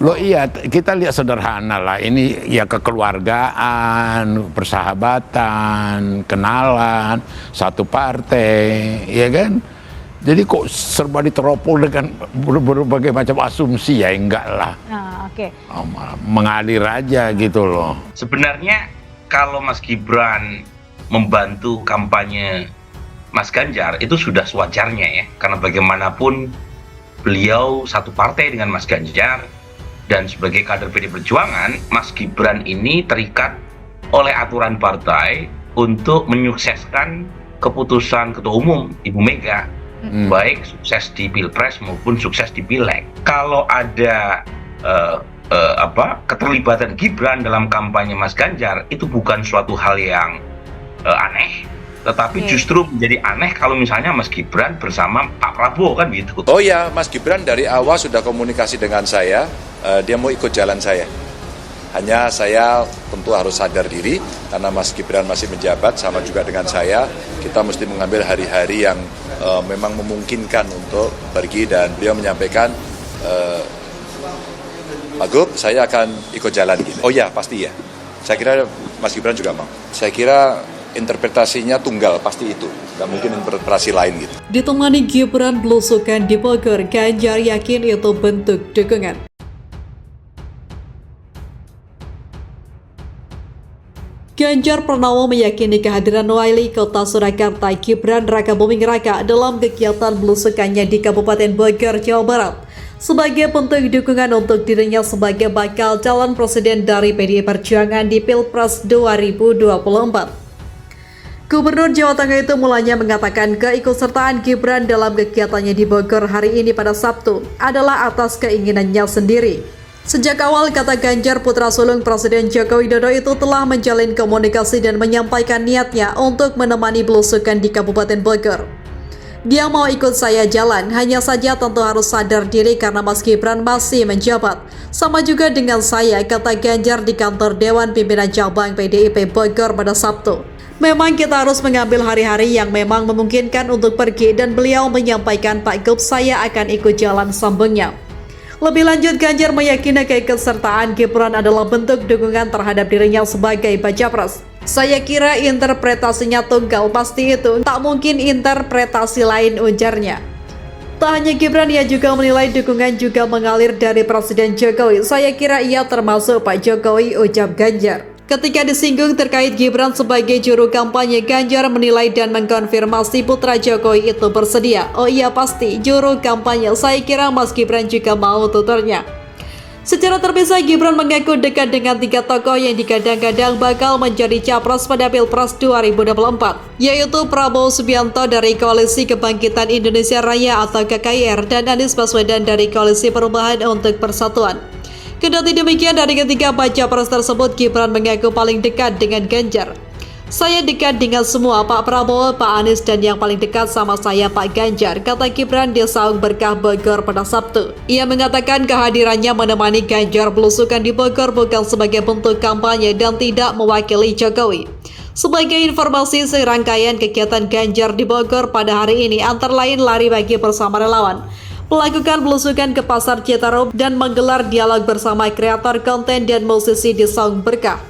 Loh iya, kita lihat sederhana lah. Ini ya kekeluargaan, persahabatan, kenalan, satu partai, ya kan? Jadi kok serba diteropol dengan berbagai macam asumsi, ya enggak lah. Nah, oke. Mengalir aja gitu loh. Sebenarnya kalau Mas Gibran membantu kampanye Mas Ganjar itu sudah sewajarnya ya, karena bagaimanapun beliau satu partai dengan Mas Ganjar. Dan sebagai kader PD Perjuangan, Mas Gibran ini terikat oleh aturan partai untuk menyukseskan keputusan Ketua Umum Ibu Mega, baik sukses di Pilpres maupun sukses di Pileg. Kalau ada keterlibatan Gibran dalam kampanye Mas Ganjar, itu bukan suatu hal yang aneh. Tetapi justru menjadi aneh kalau misalnya Mas Gibran bersama Pak Prabowo kan gitu. Oh ya, Mas Gibran dari awal sudah komunikasi dengan saya, dia mau ikut jalan saya. Hanya saya tentu harus sadar diri, karena Mas Gibran masih menjabat sama juga dengan saya, kita mesti mengambil hari-hari yang memang memungkinkan untuk pergi, dan beliau menyampaikan, Pak Gub, saya akan ikut jalan gitu. Oh ya, pasti ya. Saya kira Mas Gibran juga mau. Saya kira interpretasinya tunggal, pasti itu. Nggak mungkin interpretasi lain gitu. Ditemani Gibran belusukan di Bogor, Ganjar yakin itu bentuk dukungan. Ganjar Pranowo meyakini kehadiran wali kota Surakarta Gibran Rakabuming Raka dalam kegiatan belusukannya di Kabupaten Bogor, Jawa Barat sebagai bentuk dukungan untuk dirinya sebagai bakal calon presiden dari PDI Perjuangan di Pilpres 2024. Gubernur Jawa Tengah itu mulanya mengatakan keikutsertaan Gibran dalam kegiatannya di Bogor hari ini pada Sabtu adalah atas keinginannya sendiri. Sejak awal, kata Ganjar, putra sulung Presiden Joko Widodo itu telah menjalin komunikasi dan menyampaikan niatnya untuk menemani belusukan di Kabupaten Bogor. Dia mau ikut saya jalan, hanya saja tentu harus sadar diri karena Mas Gibran masih menjabat. Sama juga dengan saya, kata Ganjar di kantor Dewan Pimpinan Cabang PDIP Bogor pada Sabtu. Memang kita harus mengambil hari-hari yang memang memungkinkan untuk pergi, dan beliau menyampaikan, Pak Gub, saya akan ikut jalan, sambungnya. Lebih lanjut, Ganjar meyakini keikutsertaan Gibran adalah bentuk dukungan terhadap dirinya sebagai baca pres. Saya kira interpretasinya tunggal, pasti itu, tak mungkin interpretasi lain, ujarnya. Tak hanya Gibran, ia juga menilai dukungan juga mengalir dari Presiden Jokowi. Saya kira ia termasuk Pak Jokowi, ucap Ganjar. Ketika disinggung terkait Gibran sebagai juru kampanye, Ganjar menilai dan mengkonfirmasi putra Jokowi itu bersedia. Oh iya, pasti, juru kampanye. Saya kira Mas Gibran juga mau, tuturnya. Secara terpisah, Gibran mengaku dekat dengan 3 tokoh yang digadang-gadang bakal menjadi capres pada Pilpres 2024, yaitu Prabowo Subianto dari Koalisi Kebangkitan Indonesia Raya atau KKIR dan Anies Baswedan dari Koalisi Perubahan untuk Persatuan. Kendati demikian, dari ketiga baca pres tersebut, Gibran mengaku paling dekat dengan Ganjar. Saya dekat dengan semua, Pak Prabowo, Pak Anies, dan yang paling dekat sama saya Pak Ganjar, kata Gibran di Saung Berkah Bogor pada Sabtu. Ia mengatakan kehadirannya menemani Ganjar belusukan di Bogor bukan sebagai bentuk kampanye dan tidak mewakili Jokowi. Sebagai informasi, serangkaian kegiatan Ganjar di Bogor pada hari ini antara lain lari pagi bersama relawan, melakukan belusukan ke Pasar Citarum, dan menggelar dialog bersama kreator konten dan musisi di Saung Berkah.